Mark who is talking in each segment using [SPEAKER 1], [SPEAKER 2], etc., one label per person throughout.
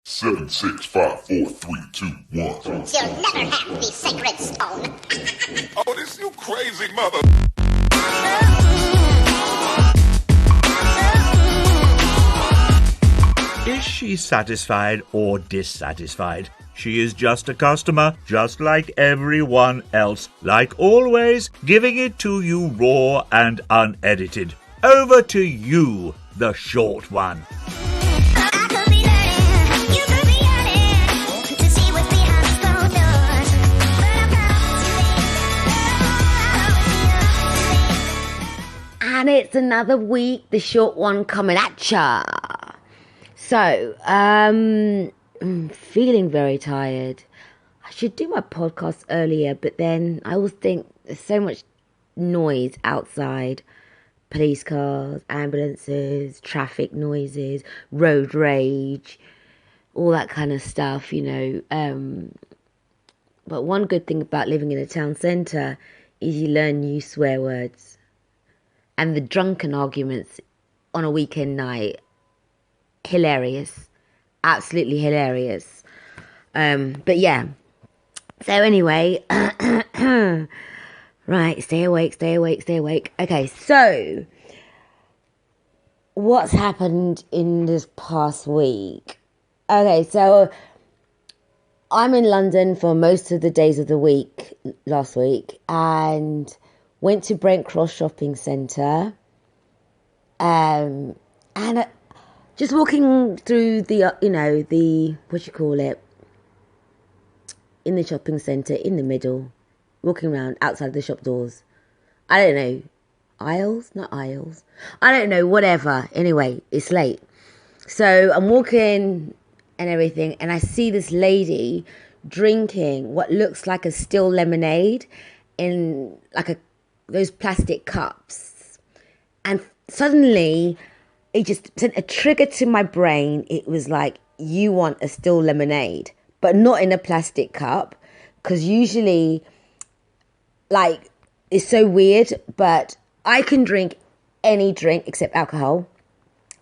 [SPEAKER 1] Seven, 6, 5, 4, 3, 2, 1.
[SPEAKER 2] You'll never have the sacred stone.
[SPEAKER 1] Oh, this you crazy mother.
[SPEAKER 3] Is she satisfied or dissatisfied? She is just a customer, just like everyone else. Like always, giving it to you raw and unedited. Over to you, the short one.
[SPEAKER 4] And it's another week, the short one coming at ya. So, I'm feeling very tired. I should do my podcast earlier, but then I always think there's so much noise outside. Police cars, ambulances, traffic noises, road rage, all that kind of stuff, you know. But one good thing about living in a town centre is you learn new swear words. And the drunken arguments on a weekend night, hilarious, absolutely hilarious. But yeah, so anyway, right, stay awake. Okay, so what's happened in this past week? Okay, so I'm in London for most of the days of the week last week, and went to Brent Cross Shopping Centre, and just walking through the, in the shopping centre, in the middle, walking around outside the shop doors. I don't know, aisles? Not aisles. I don't know, whatever. Anyway, it's late. So I'm walking and everything, and I see this lady drinking what looks like a still lemonade in like those plastic cups, and suddenly it just sent a trigger to my brain. It was like, you want a still lemonade, but not in a plastic cup, because usually, like, it's so weird, but I can drink any drink except alcohol,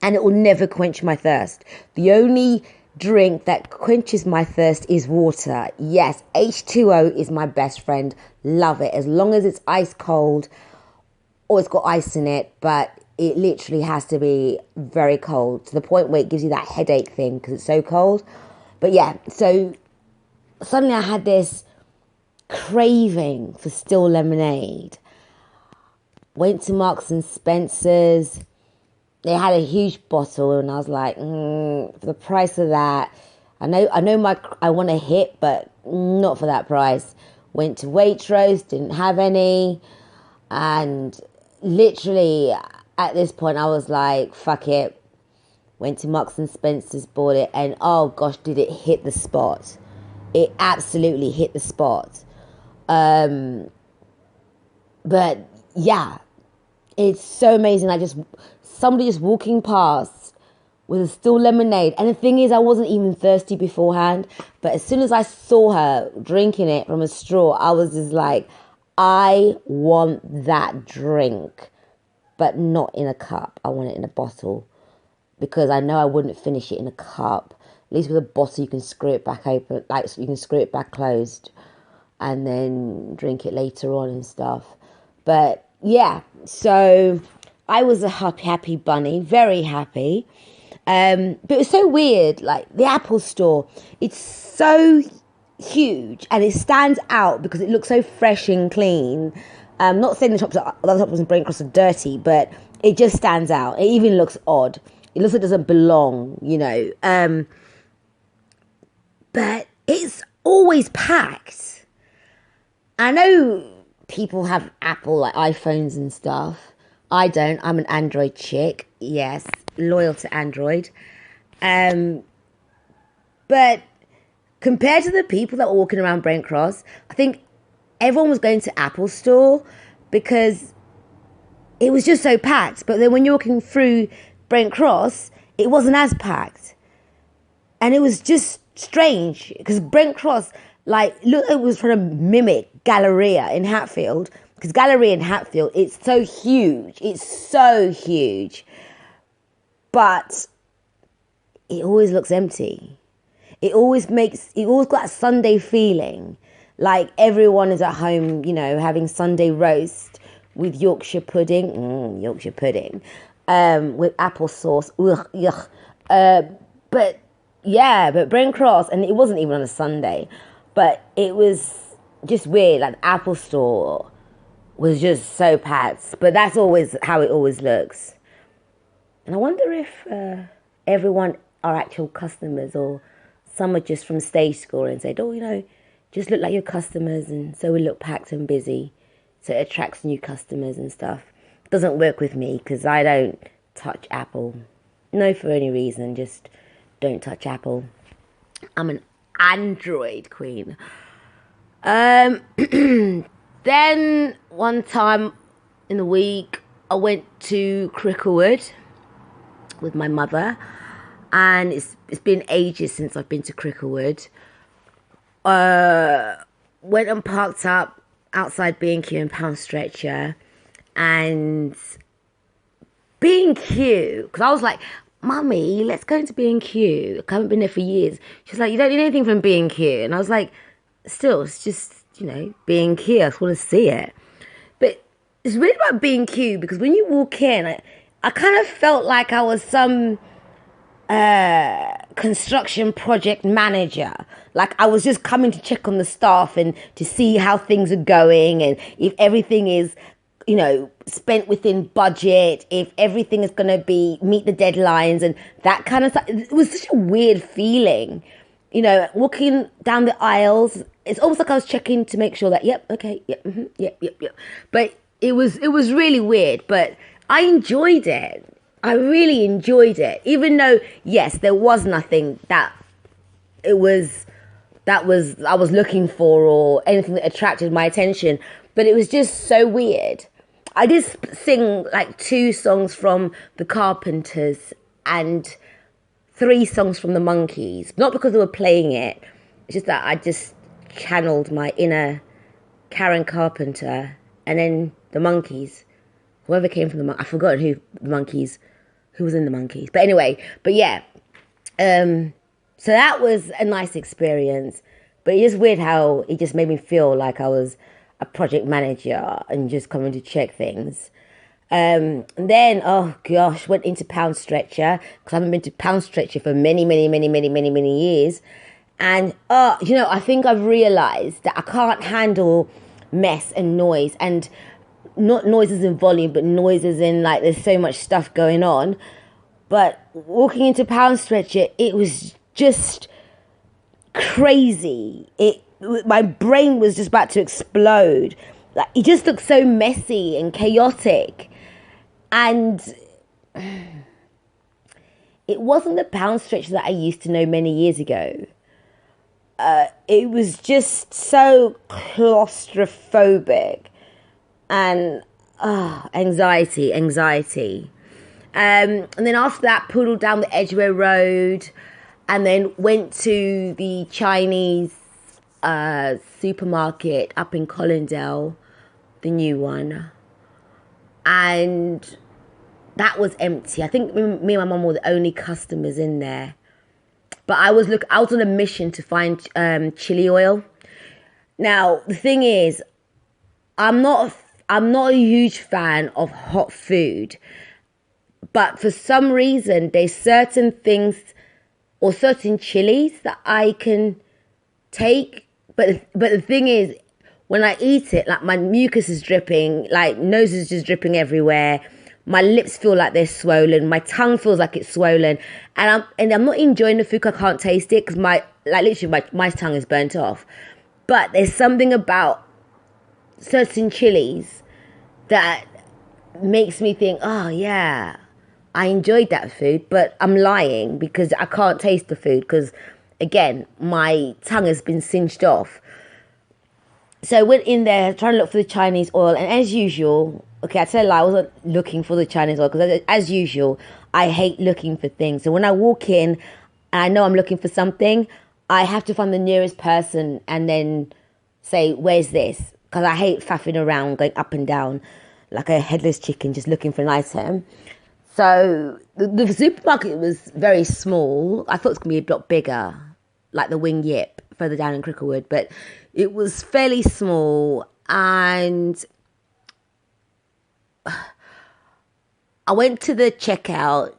[SPEAKER 4] and it will never quench my thirst. The only drink that quenches my thirst is water. Yes, H2O is my best friend. Love it, as long as it's ice cold or it's got ice in it, but it literally has to be very cold, to the point where it gives you that headache thing because it's so cold. But yeah, so suddenly I had this craving for still lemonade. Went to Marks and Spencer's. They had a huge bottle, and I was like, for the price of that, I know I want a hit, but not for that price. Went to Waitrose, didn't have any, and literally at this point I was like, fuck it. Went to Marks and Spencer's, bought it, and oh gosh, did it hit the spot. It absolutely hit the spot. But yeah, it's so amazing. Somebody just walking past with a still lemonade. And the thing is, I wasn't even thirsty beforehand. But as soon as I saw her drinking it from a straw, I was just like, I want that drink. But not in a cup. I want it in a bottle. Because I know I wouldn't finish it in a cup. At least with a bottle, you can screw it back open. Like, so you can screw it back closed. And then drink it later on and stuff. But yeah, so I was a happy bunny, very happy. But it was so weird, like the Apple store, it's so huge and it stands out because it looks so fresh and clean. Not saying the other shops in Brent Cross are dirty, but it just stands out. It even looks odd. It looks like it doesn't belong, you know. But it's always packed. I know people have Apple, like iPhones and stuff. I don't. I'm an Android chick. Yes, loyal to Android. But compared to the people that were walking around Brent Cross, I think everyone was going to Apple store because it was just so packed. But then when you're walking through Brent Cross, it wasn't as packed. And it was just strange because Brent Cross, like, look, it was trying to mimic Galleria in Hatfield. Because Galleria in Hatfield, it's so huge. It's so huge. But it always looks empty. it always got a Sunday feeling. Like everyone is at home, having Sunday roast with Yorkshire pudding, with applesauce. Ugh, yuck. But Brent Cross, and it wasn't even on a Sunday, but it was just weird. Like the Apple store was just so packed, but that's always how it always looks. And I wonder if everyone are actual customers, or some are just from stage school and said, just look like your customers, and so we look packed and busy, so it attracts new customers and stuff. It doesn't work with me because I don't touch Apple. No, for any reason, just don't touch Apple. I'm an Android queen. Then one time in the week, I went to Cricklewood with my mother, and it's been ages since I've been to Cricklewood. Went and parked up outside B&Q in Pound Stretcher, and B&Q, because I was like, Mummy, let's go into B&Q. I haven't been there for years. She's like, you don't need anything from B&Q. And I was like, still, it's just, B&Q. I just want to see it. But it's weird about B&Q because when you walk in, I kind of felt like I was some construction project manager. Like I was just coming to check on the staff and to see how things are going, and if everything is, spent within budget, if everything is going to meet the deadlines and that kind of stuff. It was such a weird feeling, walking down the aisles. It's almost like I was checking to make sure that, yep, okay, yep, yep. But it was really weird, but I enjoyed it. I really enjoyed it, even though, yes, there was nothing that I was looking for or anything that attracted my attention, but it was just so weird. I did sing like 2 songs from the Carpenters and 3 songs from the Monkees, not because they were playing it, it's just that I just channeled my inner Karen Carpenter, and then the Monkees, whoever came from the Monkees, I've forgotten who was in the Monkees, but anyway, so that was a nice experience, but it's just weird how it just made me feel like I was a project manager and just coming to check things. And then, oh gosh, went into Pound Stretcher, because I haven't been to Pound Stretcher for many years. And, I think I've realised that I can't handle mess and noise, and not noises in volume, but noises in like there's so much stuff going on. But walking into Pound Stretcher, it was just crazy. My brain was just about to explode. Like it just looked so messy and chaotic, and it wasn't the Pound Stretcher that I used to know many years ago. It was just so claustrophobic and anxiety. And then after that, poodled down the Edgware Road, and then went to the Chinese supermarket up in Colindale, the new one, and that was empty. I think me and my mum were the only customers in there. But I was on a mission to find chili oil. Now the thing is, I'm not a huge fan of hot food, but for some reason there's certain things or certain chilies that I can take. But the thing is, when I eat it, like my mucus is dripping, like nose is just dripping everywhere. My lips feel like they're swollen. My tongue feels like it's swollen, and I'm not enjoying the food because I can't taste it because my tongue is burnt off. But there's something about certain chilies that makes me think, oh yeah, I enjoyed that food, but I'm lying because I can't taste the food because, again, my tongue has been singed off. So I went in there trying to look for the Chinese oil, and as usual, okay, I tell you, I wasn't looking for the Chinese oil because, as usual, I hate looking for things. So when I walk in and I know I'm looking for something, I have to find the nearest person and then say, where's this? Because I hate faffing around, going up and down like a headless chicken, just looking for an item. So the supermarket was very small. I thought it was going to be a lot bigger. like the Wing Yip further down in Cricklewood, but it was fairly small. And I went to the checkout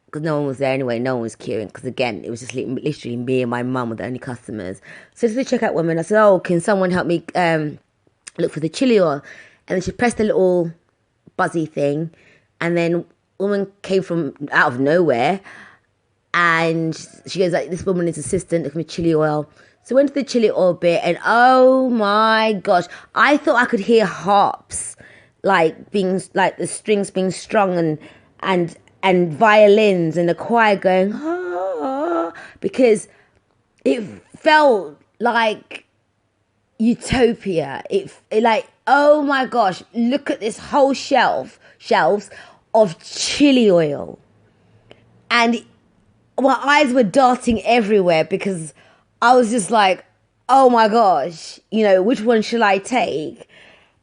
[SPEAKER 4] because no one was there anyway. No one was queuing because, again, it was just literally me and my mum were the only customers. So to the checkout woman, I said, oh, can someone help me look for the chili oil? And then she pressed the little buzzy thing, and then a woman came from out of nowhere, and she goes like, this woman is assistant looking for chili oil. So I went to the chili oil bit, and oh my gosh, I thought I could hear harps, like the strings being strung, and violins and the choir going, ah, because it felt like utopia. It like, oh my gosh, look at this whole shelves of chili oil. And my eyes were darting everywhere because I was just like, oh my gosh, which one should I take?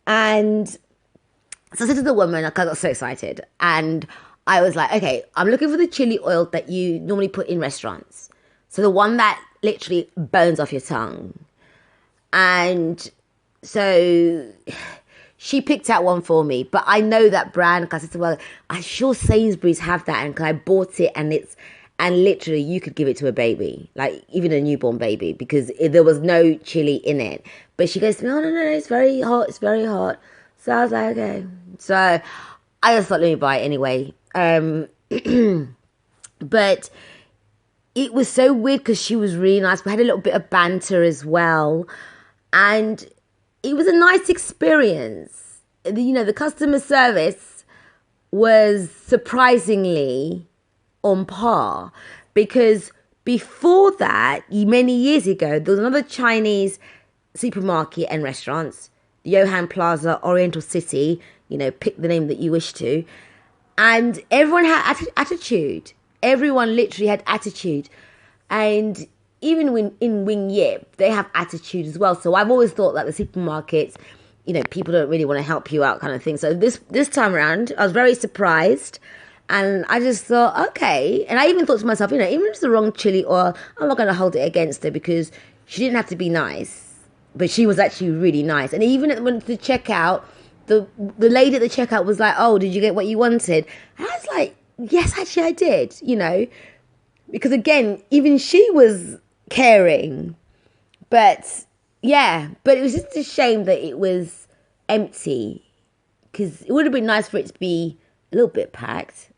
[SPEAKER 4] And so I said to the woman, I got so excited. And I was like, okay, I'm looking for the chili oil that you normally put in restaurants. So the one that literally burns off your tongue. And so she picked out one for me, but I know that brand because I said, well, I'm sure Sainsbury's have that, and I bought it, and literally you could give it to a baby, like even a newborn baby, because there was no chili in it. But she goes to me, oh, no, it's very hot, it's very hot. So I was like, okay. So I just thought, let me buy it anyway. But it was so weird because she was really nice. We had a little bit of banter as well. And it was a nice experience. The customer service was surprisingly on par, because before that, many years ago, there was another Chinese supermarket and restaurants, Johan Plaza, Oriental City, pick the name that you wish to. And everyone had attitude. Everyone literally had attitude. And even in Wing Yip, they have attitude as well. So I've always thought that the supermarkets, people don't really want to help you out kind of thing. So this time around, I was very surprised. And I just thought, okay. And I even thought to myself, even if it's the wrong chili oil, I'm not going to hold it against her, because she didn't have to be nice. But she was actually really nice. And even when the checkout, the lady at the checkout was like, oh, did you get what you wanted? And I was like, yes, actually I did, Because again, even she was caring. But it was just a shame that it was empty, because it would have been nice for it to be a little bit packed,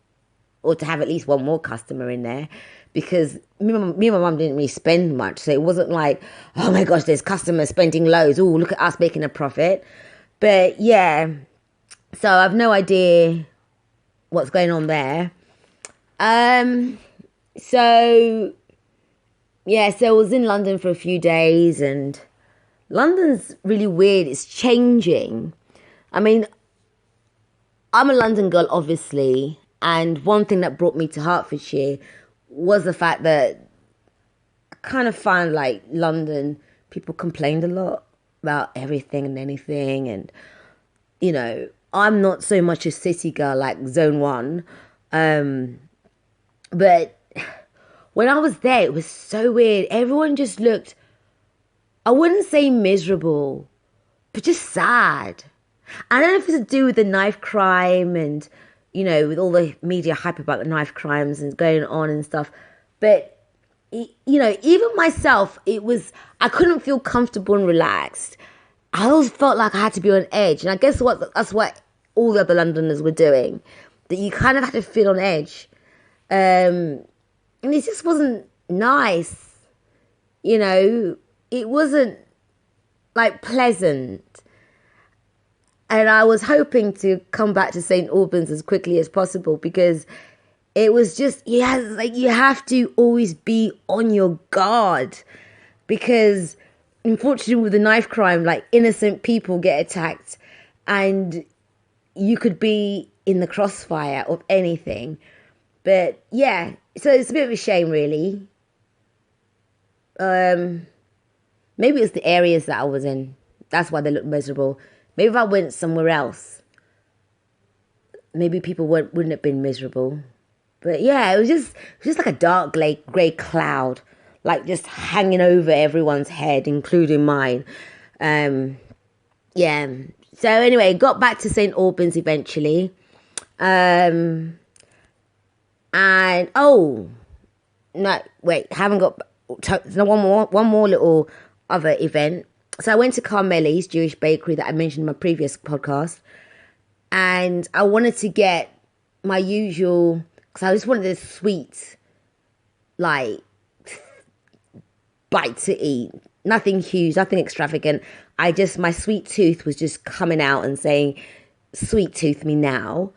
[SPEAKER 4] or to have at least one more customer in there, because me and my mum didn't really spend much. So it wasn't like, oh my gosh, there's customers spending loads. Oh, look at us making a profit. But yeah, so I've no idea what's going on there. So I was in London for a few days, and London's really weird. It's changing. I mean, I'm a London girl, obviously, and one thing that brought me to Hertfordshire was the fact that I kind of found like London, people complained a lot about everything and anything, and I'm not so much a city girl like Zone 1, but when I was there, it was so weird. Everyone just looked, I wouldn't say miserable, but just sad. I don't know if it's to do with the knife crime and, with all the media hype about the knife crimes and going on and stuff. But, even myself, I couldn't feel comfortable and relaxed. I always felt like I had to be on edge. And I guess that's what all the other Londoners were doing. That you kind of had to feel on edge. And it just wasn't nice. It wasn't like pleasant. And I was hoping to come back to St Albans as quickly as possible, because it was just, you have to always be on your guard, because unfortunately with the knife crime, like innocent people get attacked and you could be in the crossfire of anything. But yeah, so it's a bit of a shame, really. Maybe it's the areas that I was in. That's why they look miserable. Maybe if I went somewhere else, maybe people wouldn't have been miserable. But yeah, it was just like a dark grey cloud, like just hanging over everyone's head, including mine. Yeah. So anyway, got back to St Albans eventually. And oh no, wait, haven't got one more little other event. So I went to Carmelli's Jewish bakery that I mentioned in my previous podcast, and I wanted to get my usual, because I just wanted a sweet, like, bite to eat. Nothing huge, nothing extravagant. My sweet tooth was just coming out and saying, sweet tooth me now.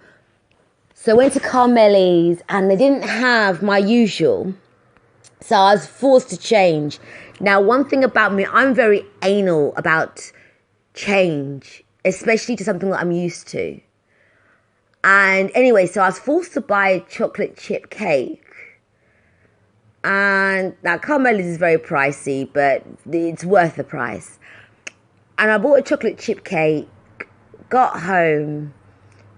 [SPEAKER 4] So I went to Carmelli's and they didn't have my usual. So I was forced to change. Now, one thing about me, I'm very anal about change, especially to something that I'm used to. And anyway, so I was forced to buy a chocolate chip cake. And now Carmelli's is very pricey, but it's worth the price. And I bought a chocolate chip cake, got home,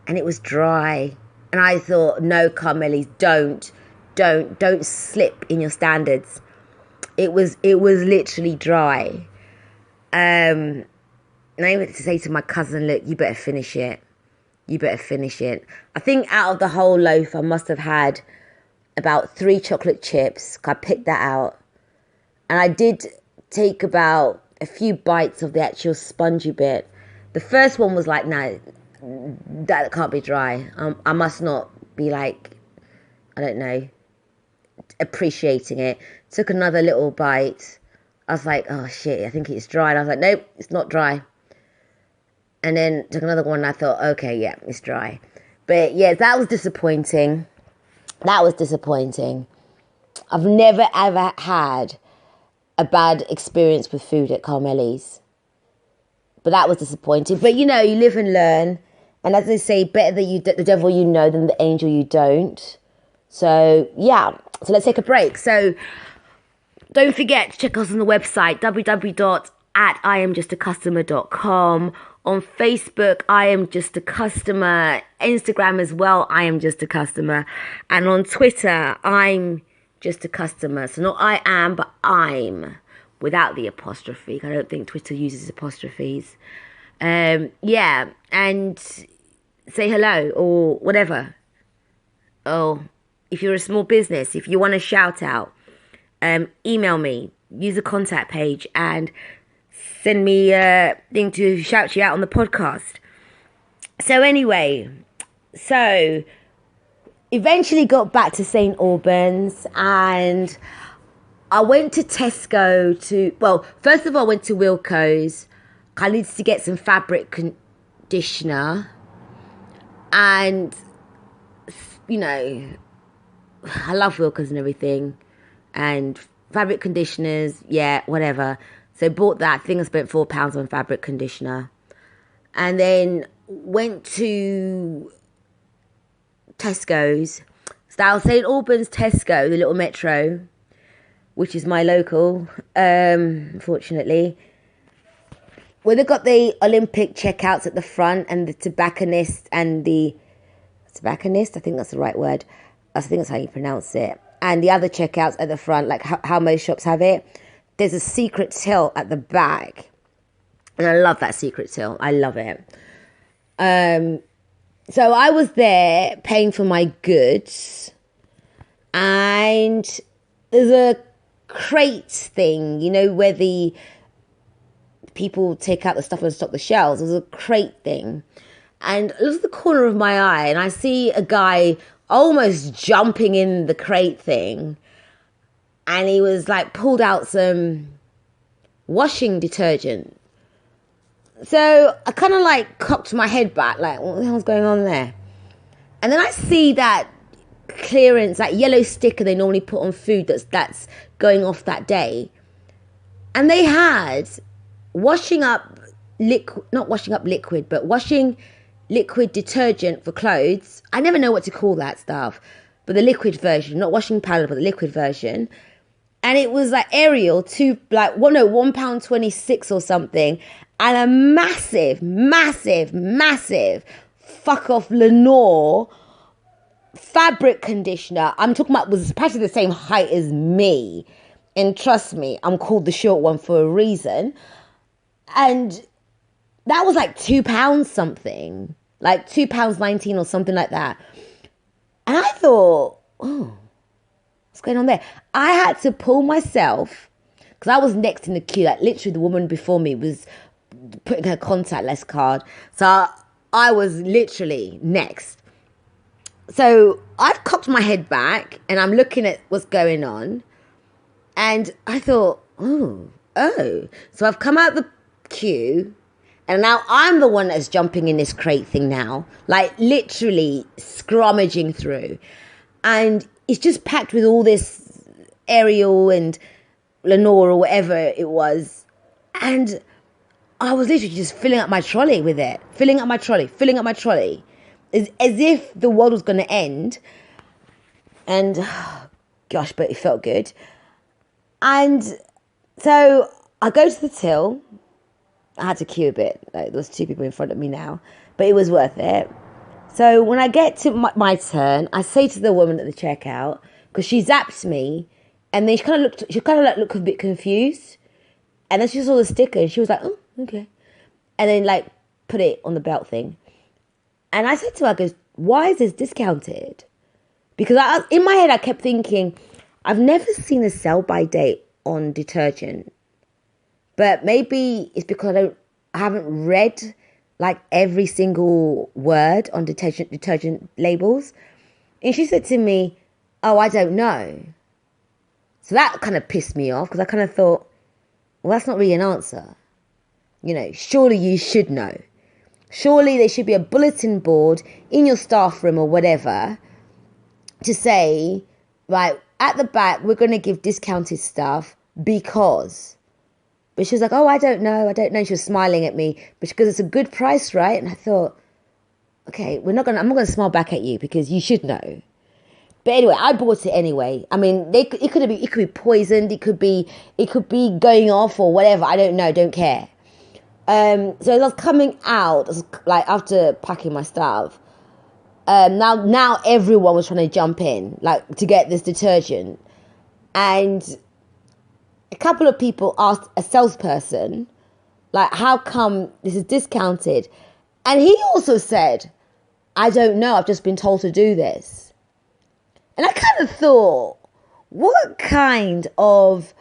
[SPEAKER 4] and it was dry. And I thought, no, Carmelli's, don't slip in your standards. It was literally dry. And I went to say to my cousin, look, you better finish it. I think out of the whole loaf, I must have had about 3 chocolate chips. I picked that out. And I did take about a few bites of the actual spongy bit. The first one was like, no, that can't be dry. I must not be like, I don't know, appreciating it. Took another little bite. I was like, oh shit, I think it's dry. And I was like, nope, it's not dry. And then took another one and I thought, okay, yeah, it's dry. But yeah, that was disappointing. I've never ever had a bad experience with food at Carmelli's. But that was disappointing. But you know, you live and learn. And as they say, better the devil you know than the angel you don't. So yeah, so let's take a break. So don't forget to check us on the website, www.iamjustacustomer.com. On Facebook, I am just a customer. Instagram as well, I am just a customer. And on Twitter, I'm just a customer. So not I am, but I'm, without the apostrophe. I don't think Twitter uses apostrophes. Yeah, and say hello or whatever. Oh, if you're a small business, if you want a shout out, email me, use the contact page and send me a thing to shout you out on the podcast. So anyway, so eventually got back to St Albans and I went to Tesco first of all I went to Wilko's. I needed to get some fabric conditioner and, you know, I love Wilko's and everything and fabric conditioners, yeah, whatever. So bought that. I think I spent £4 on fabric conditioner. And then went to Tesco's. So St Albans Tesco, the little metro, which is my local, unfortunately. Where they've got the Olympic checkouts at the front and the tobacconist, I think that's the right word. I think that's how you pronounce it. And the other checkouts at the front, like how most shops have it. There's a secret till at the back. And I love that secret till. I love it. So I was there paying for my goods. And there's a crate thing, you know, where the people take out the stuff and stock the shelves. There's a crate thing. And I look at the corner of my eye and I see a guy almost jumping in the crate thing. And he was like pulled out some washing detergent. So I kind of like cocked my head back, like, what the hell's going on there? And then I see that clearance, that yellow sticker they normally put on food that's going off that day. And they had washing liquid detergent for clothes. I never know what to call that stuff. But the liquid version, not washing powder, but the liquid version. And it was like Ariel, £1.26 or something. And a massive fuck off Lenore fabric conditioner. I'm talking about was practically the same height as me. And trust me, I'm called the short one for a reason. And that was like £2 something. Like £2.19 or something like that. And I thought, oh, what's going on there? I had to pull myself, because I was next in the queue. Like literally the woman before me was putting her contactless card. So I was literally next. So I've cocked my head back and I'm looking at what's going on. And I thought, oh. So I've come out the queue and now I'm the one that's jumping in this crate thing now. Like literally scrummaging through. And it's just packed with all this Ariel and Lenore or whatever it was. And I was literally just filling up my trolley with it. Filling up my trolley. As if the world was going to end. And, gosh, but it felt good. And so I go to the till. I had to queue a bit. Like, there was 2 people in front of me now. But it was worth it. So when I get to my turn, I say to the woman at the checkout, because she zaps me. And then she kind of looked a bit confused. And then she saw the sticker and she was like, oh, okay. And then like put it on the belt thing. And I said to her, I goes, why is this discounted? Because in my head, I kept thinking, I've never seen a sell-by date on detergent. But maybe it's because I haven't read like every single word on detergent labels. And she said to me, oh, I don't know. So that kind of pissed me off because I kind of thought, well, that's not really an answer. You know, surely you should know. Surely there should be a bulletin board in your staff room or whatever to say, right, at the back, we're going to give discounted stuff because. But she was like, oh, I don't know. She was smiling at me, but because it's a good price, right? And I thought, okay, I'm not going to smile back at you because you should know. But anyway, I bought it anyway. I mean, it could be poisoned. It could be going off or whatever. I don't know. Don't care. So as I was coming out, like after packing my stuff, now everyone was trying to jump in, like to get this detergent, and a couple of people asked a salesperson, like, how come this is discounted? And he also said, I don't know. I've just been told to do this. And I kind of thought, what kind of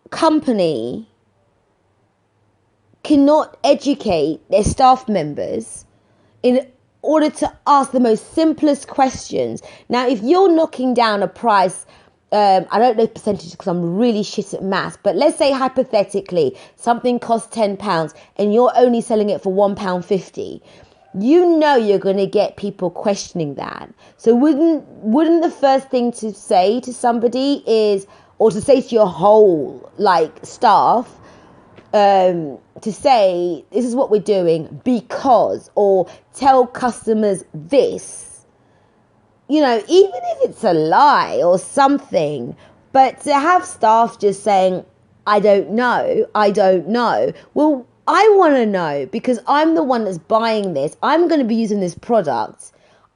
[SPEAKER 4] company cannot educate their staff members in order to ask the most simplest questions? Now, if you're knocking down a price, I don't know percentages because I'm really shit at maths, but let's say hypothetically something costs £10 and you're only selling it for £1.50. You know you're going to get people questioning that. So wouldn't the first thing to say to somebody is, or to say to your whole like staff, to say this is what we're doing because, or tell customers this, you know, even if it's a lie or something, but to have staff just saying, I don't know. Well, I want to know because I'm the one that's buying this. I'm going to be using this product.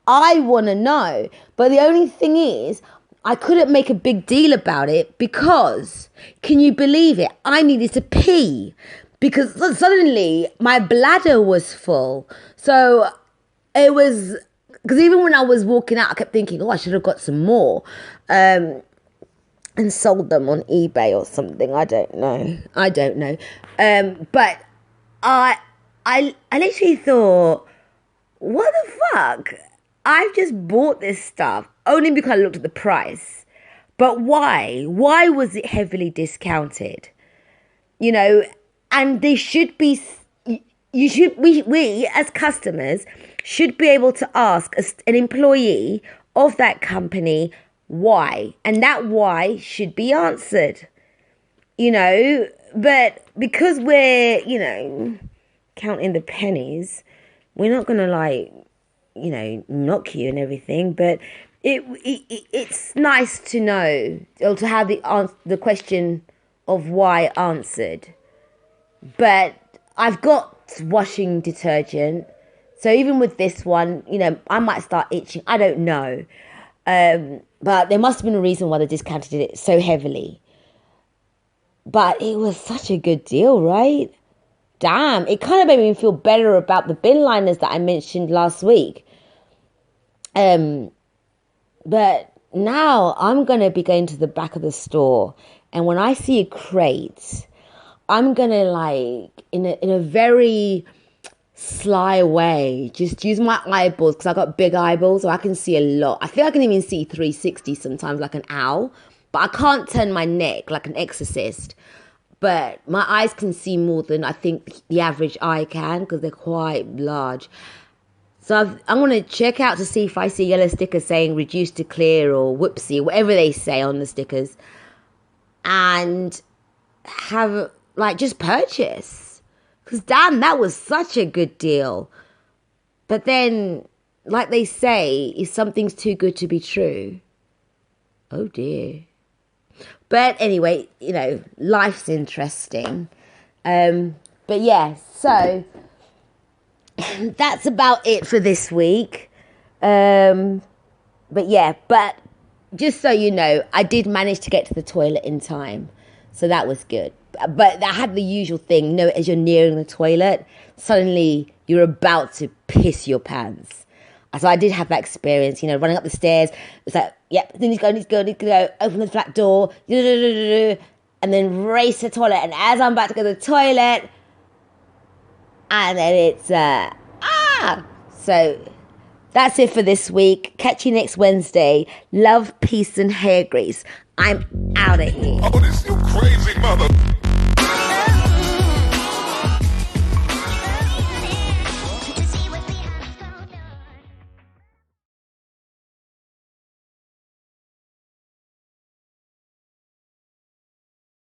[SPEAKER 4] I want to know. But the only thing is, I couldn't make a big deal about it because, can you believe it? I needed to pee because suddenly my bladder was full. So it was, because even when I was walking out, I kept thinking, oh, I should have got some more and sold them on eBay or something. I don't know. But I literally thought, what the fuck? I've just bought this stuff only because I looked at the price. But why? Why was it heavily discounted? You know, and they should be, we as customers should be able to ask an employee of that company why. And that why should be answered. You know, but because we're, you know, counting the pennies, we're not going to like, you know, knock you and everything, but it's nice to know, or to have the question of why answered. But I've got washing detergent, so even with this one, you know, I might start itching. I don't know. But there must have been a reason why they discounted it so heavily. But it was such a good deal, right? Damn, it kind of made me feel better about the bin liners that I mentioned last week. But now I'm going to be going to the back of the store, and when I see a crate, I'm going to, like, in a very sly way, just use my eyeballs, because I've got big eyeballs, so I can see a lot. I think I can even see 360 sometimes, like an owl, but I can't turn my neck like an exorcist. But my eyes can see more than I think the average eye can, because they're quite large. So I'm going to check out to see if I see yellow stickers saying reduced to clear or whoopsie, whatever they say on the stickers. And have, like, just purchase. Because damn, that was such a good deal. But then, like they say, if something's too good to be true, oh dear. But anyway, you know, life's interesting. But yeah, so that's about it for this week. But just so you know, I did manage to get to the toilet in time. So that was good. But I had the usual thing, you know, as you're nearing the toilet, suddenly you're about to piss your pants. So I did have that experience, you know, running up the stairs. It's like, yep, need to go, open the flat door, and then race to the toilet. And as I'm about to go to the toilet, and then it's, So that's it for this week. Catch you next Wednesday. Love, peace, and hair grease. I'm out of here.
[SPEAKER 1] Oh, this you